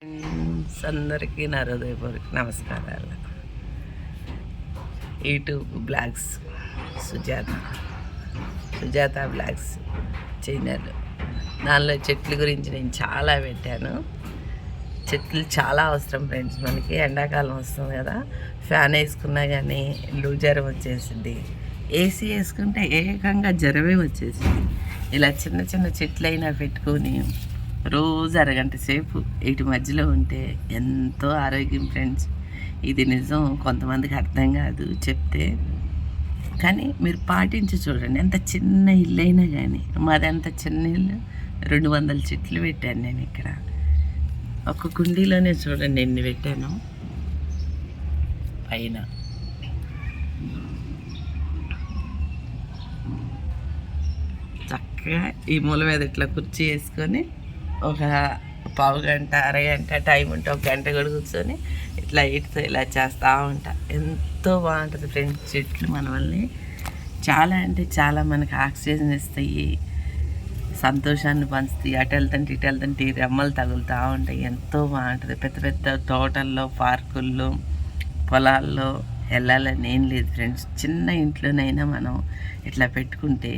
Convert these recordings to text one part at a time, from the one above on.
Friends అందరికీ నా హృదయపూర్వక నమస్కారాలు. YouTube blogs Sujatha blogs channel. దానిలో చెట్ల గురించి నేను చాలా పెట్టాను. చెట్లు చాలా అవసరం ఫ్రెండ్స్. మనకి ఎండాకాలం వస్తుంది కదా, ఫ్యాన్ వేసుకున్నా కానీ జ్వరం వచ్చేసింది. ఏసీ వేసుకుంటే ఏకంగా జ్వరమే వచ్చేసింది. ఇలా చిన్న చిన్న చెట్లైనా పెట్టుకొని రోజు అరగంట సేపు వీటి మధ్యలో ఉంటే ఎంతో ఆరోగ్యం ఫ్రెండ్స్. ఇది నిజం, కొంతమందికి అర్థం కాదు చెప్తే, కానీ మీరు పాటించి చూడండి. ఎంత చిన్న ఇల్లు అయినా కానీ, మాది అంత చిన్న ఇల్లు, 200 చెట్లు పెట్టాను నేను ఇక్కడ. ఒక కుండీలోనే చూడండి ఎన్ని పెట్టాను. పైన చక్కగా ఈ మూల మీద ఇట్లా కుర్చీ వేసుకొని ఒక పావు గంట అరగంట టైం ఉంటే ఒక గంట కూడా కూర్చొని ఇట్లా ఇటుతో ఇలా చేస్తూ ఉంటా. ఎంతో బాగుంటుంది ఫ్రెండ్స్. చెట్లు మన వల్లే చాలా అంటే చాలా మనకు ఆక్సిజన్ ఇస్తాయి, సంతోషాన్ని పంచుతాయి. అటు వెళ్తుంటే ఈ రెమ్మలు తగులుతూ ఉంటాయి. ఎంతో బాగుంటుంది. పెద్ద పెద్ద తోటల్లో, పార్కుల్లో, పొలాల్లో వెళ్ళాలని ఏం లేదు ఫ్రెండ్స్. చిన్న ఇంట్లోనైనా మనం ఇట్లా పెట్టుకుంటే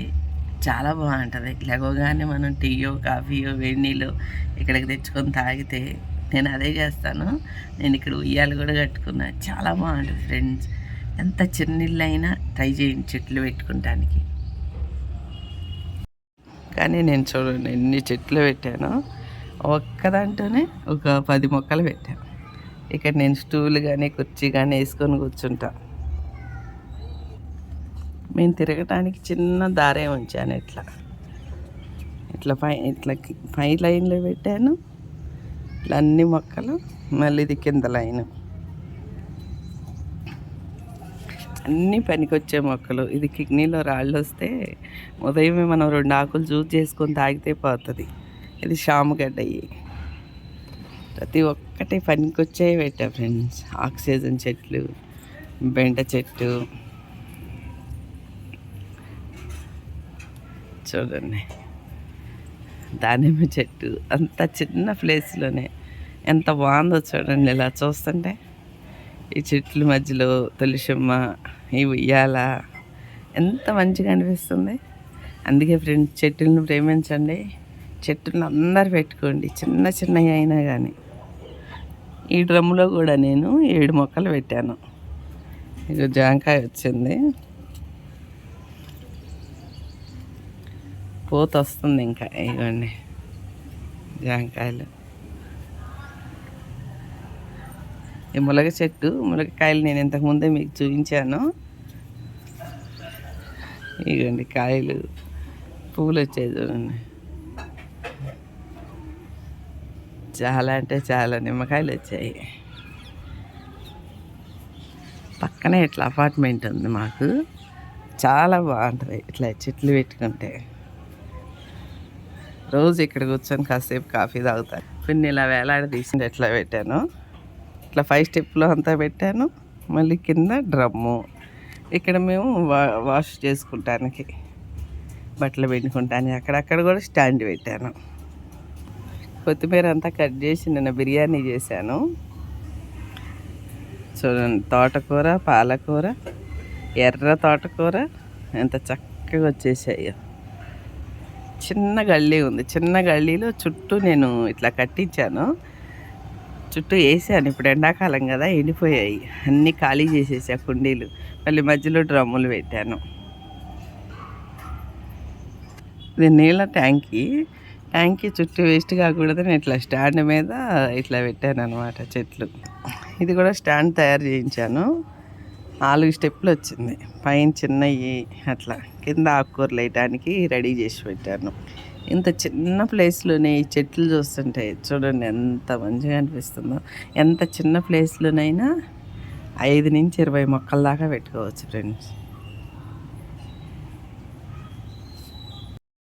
చాలా బాగుంటుంది. లేవగానే మనం టీయో కాఫీయో వేడి నీళ్ళు ఇక్కడికి తెచ్చుకొని తాగితే, నేను అదే చేస్తాను. నేను ఇక్కడ ఉయ్యాలు కూడా కట్టుకున్నా. చాలా బాగుంటుంది ఫ్రెండ్స్. ఎంత చిన్న ఇల్లు అయినా ట్రై చేయండి చెట్లు పెట్టుకుంటానికి. కానీ నేను చూడండి ఎన్ని చెట్లు పెట్టాను. ఒక్కదాంట్లోనే ఒక 10 మొక్కలు పెట్టాను. ఇక్కడ నేను స్టూల్ కానీ కుర్చీ కానీ వేసుకొని కూర్చుంటా. మేము తిరగటానికి చిన్న దారే ఉంచాను. ఇట్లా 5 లైన్లు పెట్టాను. ఇట్లా అన్ని మొక్కలు, మళ్ళీ ఇది కింద లైను, అన్నీ పనికొచ్చే మొక్కలు. ఇది కిడ్నీలో రాళ్ళు వస్తే ఉదయమే మనం 2 ఆకులు జ్యూస్ చేసుకొని తాగితే పోతుంది. ఇది షామగడ్డ. ప్రతి ఒక్కటి పనికొచ్చే పెట్టా ఫ్రెండ్స్. ఆక్సిజన్ చెట్లు, బెండ చెట్టు చూడండి, దానిమ్మ చెట్టు. అంత చిన్న ప్లేస్లోనే ఎంత బాగుందో చూడండి. ఇలా చూస్తుంటే ఈ చెట్ల మధ్యలో తులసిమ్మ, ఈ ఉయ్యాల ఎంత మంచిగా అనిపిస్తుంది. అందుకే ఫ్రెండ్స్, చెట్లను ప్రేమించండి. చెట్టులను అందరు పెట్టుకోండి, చిన్న చిన్నవి అయినా కానీ. ఈ డ్రమ్ములో కూడా నేను 7 మొక్కలు పెట్టాను. ఇక జాంకాయ వచ్చింది, పూత వస్తుంది. ఇంకా ఇవ్వండి జాంకాయలు. ఈ ములగకాయలు నేను ఇంతకుముందే మీకు చూపించాను. ఇవ్వండి కాయలు, పువ్వులు వచ్చాయి చూడండి. చాలా అంటే చాలా నిమ్మకాయలు వచ్చాయి. పక్కనే ఇట్లా అపార్ట్మెంట్ ఉంది మాకు. చాలా బాగుంటుంది ఇట్లా చెట్లు పెట్టుకుంటే. రోజు ఇక్కడ కూర్చొని కాసేపు కాఫీ తాగుతాను. కొన్ని ఇలా వేలాడదీసి ఎట్లా పెట్టాను. ఇట్లా 5 స్టెప్లో అంతా పెట్టాను. మళ్ళీ కింద డ్రమ్ము. ఇక్కడ మేము వాష్ చేసుకుంటానికి, బట్టలు పెట్టుకుంటాను. అక్కడక్కడ కూడా స్టాండ్ పెట్టాను. కొత్తిమీర అంతా కట్ చేసి నిన్న బిర్యానీ చేశాను. చూడండి, తోటకూర, పాలకూర, ఎర్ర తోటకూర ఎంత చక్కగా వచ్చేసాయో. చిన్న గల్లీ ఉంది. చిన్న గల్లీలో చుట్టూ నేను ఇట్లా కట్టించాను. చుట్టూ వేసాను. ఇప్పుడు ఎండాకాలం కదా, ఎండిపోయాయి. అన్నీ ఖాళీ చేసేసా కుండీలు. మళ్ళీ మధ్యలో డ్రమ్ములు పెట్టాను. ఇది నీళ్ళ ట్యాంకీ చుట్టూ వేస్ట్ కాకూడదని ఇట్లా స్టాండ్ మీద ఇట్లా పెట్టాను అనమాట చెట్లు. ఇది కూడా స్టాండ్ తయారు చేయించాను. 4 స్టెప్లు వచ్చింది. పైన చిన్నవి, అట్లా కింద ఆకుకూరలు వేయటానికి రెడీ చేసి పెట్టాను. ఇంత చిన్న ప్లేస్లోనే ఈ చెట్లు చూస్తుంటే చూడండి ఎంత మంచిగా అనిపిస్తుందో. ఎంత చిన్న ప్లేస్లోనైనా 5 నుంచి 20 మొక్కల దాకా పెట్టుకోవచ్చు ఫ్రెండ్స్.